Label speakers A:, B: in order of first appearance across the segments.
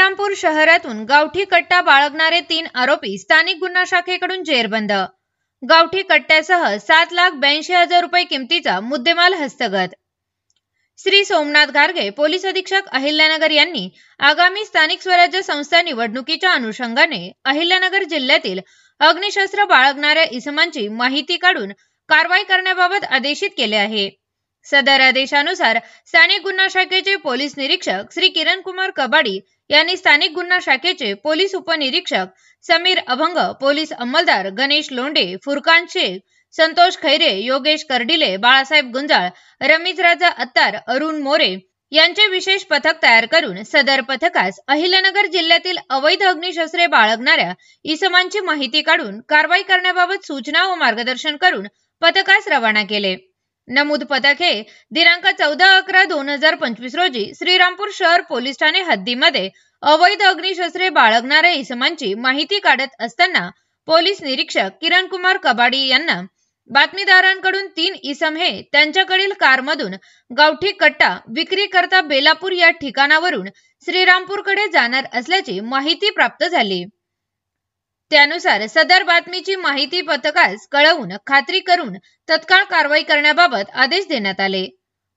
A: श्रीरामपूर शहरातून गावठी कट्टा बाळगणारे 3 आरोपी स्थानिक गुन्हा शाखेकडून जेरबंद। गावठी कट्ट्यासह 7,82,000 रुपये किमतीचा मुद्देमाल हस्तगत। श्री सोमनाथ गारगे पोलीस अधीक्षक अहिल्यानगर यांनी आगामी स्थानिक स्वराज्य संस्था निवडणुकीच्या अनुषंगाने अहिल्यानगर जिल्ह्यातील अग्निशस्त्र बाळगणाऱ्या इसमांची माहिती काढून कारवाई करण्याबाबत आदेशित केले आहे। सदर आदेशानुसार स्थानिक गुन्हा शाखेचे पोलीस निरीक्षक श्री किरण कुमार कबाडी यांनी स्थानिक गुन्हा शाखेचे पोलीस उपनिरीक्षक समीर अभंग, पोलीस अंमलदार गणेश लोंढे, फुरकान शेख, संतोष खैरे, योगेश कर्डिले, बाळासाहेब गुंजाळ, रमीज राजा अत्तार, अरुण मोरे यांचे विशेष पथक तयार करून सदर पथकास अहिल्यानगर जिल्ह्यातील अवैध अग्निशस्त्रे बाळगणाऱ्या इसमांची माहिती काढून कारवाई करण्याबाबत सूचना व मार्गदर्शन करून पथकास रवाना केले। नमूद पथक हे दिनांक 14/11/2025 रोजी श्रीरामपूर शहर पोलीस ठाणे हद्दीमध्ये अवैध अग्निशस्त्रे बाळगणाऱ्या इसमांची माहिती काढत असताना पोलीस निरीक्षक किरण कुमार कबाडी यांना बातमीदारांकडून 3 इसम हे त्यांच्याकडील कारमधून गावठी कट्टा विक्री करता बेलापूर या ठिकाणावरून श्रीरामपूरकडे जाणार असल्याची माहिती प्राप्त झाली। त्यानुसार सदर बातमीची माहिती पथकास कळवून खात्री करून तत्काळ कारवाई करण्याबाबत आदेश देण्यात आले।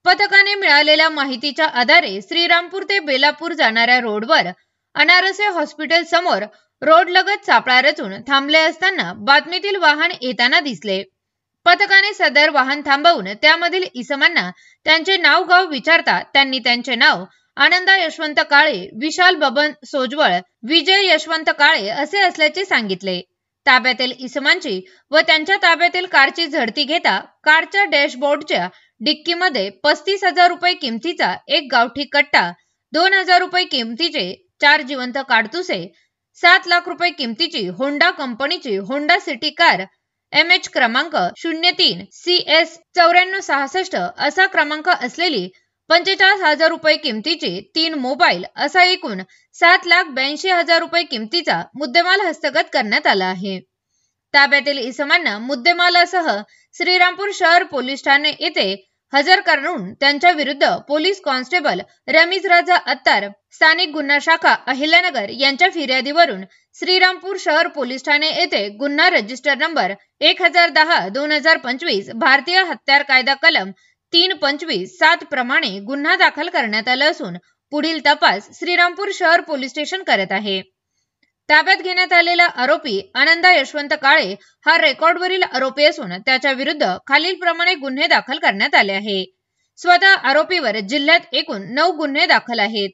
A: पथकाने मिळालेल्या माहितीच्या आधारे श्रीरामपूर ते बेलापूर जाणाऱ्या रोडवर अनारसे हॉस्पिटल समोर रोड लगत सापळा रचून थांबले असताना बातमीतील वाहन येताना दिसले। पथकाने सदर वाहन थांबवून त्यामधील इसमांना त्यांचे नाव गाव विचारता त्यांनी त्यांचे नाव आनंदा यशवंत काळे, विशाल बबन सोजवळ, विजय यशवंत काळे असे असल्याचे सांगितले। ताब्यातील इसमांची व त्यांच्या ताब्यातील कारची झडती घेता कारच्या डॅशबोर्डच्या डिक्कीमध्ये 35,000 रुपये किमतीचा एक गावठी कट्टा, 2,000 रुपये किमतीचे 4 जिवंत काडतुसे, 7 लाख रुपये किमतीची होंडा कंपनीची होंडा सिटी कार MH क्रमांक 03 CS 9466 असा क्रमांक असलेली 45,000 रुपये किमतीचे 3 मोबाईल असा एकूण 7,82,000 रुपये किमतीचा मुद्देमाल हस्तगत करण्यात आला आहे। ताब्यातील इसमांना मुद्देमालासह श्रीरामपूर शहर पोलीस ठाणे येथे हजर करून त्यांच्या विरुद्ध पोलीस कॉन्स्टेबल रमीज राजा अत्तार, स्थानिक गुन्हा शाखा अहिल्यानगर यांच्या फिर्यादीवरून श्रीरामपूर शहर पोलीस ठाणे येथे गुन्हा रजिस्टर नंबर 1010/2025 भारतीय हत्यार कायदा कलम 325/7 प्रमाणे गुन्हा दाखल करण्यात आला असून पुढील तपास श्रीरामपूर शहर पोलीस स्टेशन करत आहे। ताब्यात घेण्यात आलेला आरोपी आनंदा यशवंत काळे हा रेकॉर्डवरील आरोपी असून त्याच्या विरुद्ध खालीलप्रमाणे गुन्हे दाखल करण्यात आले आहे। स्वतः आरोपीवर जिल्ह्यात एकूण 9 गुन्हे दाखल आहेत।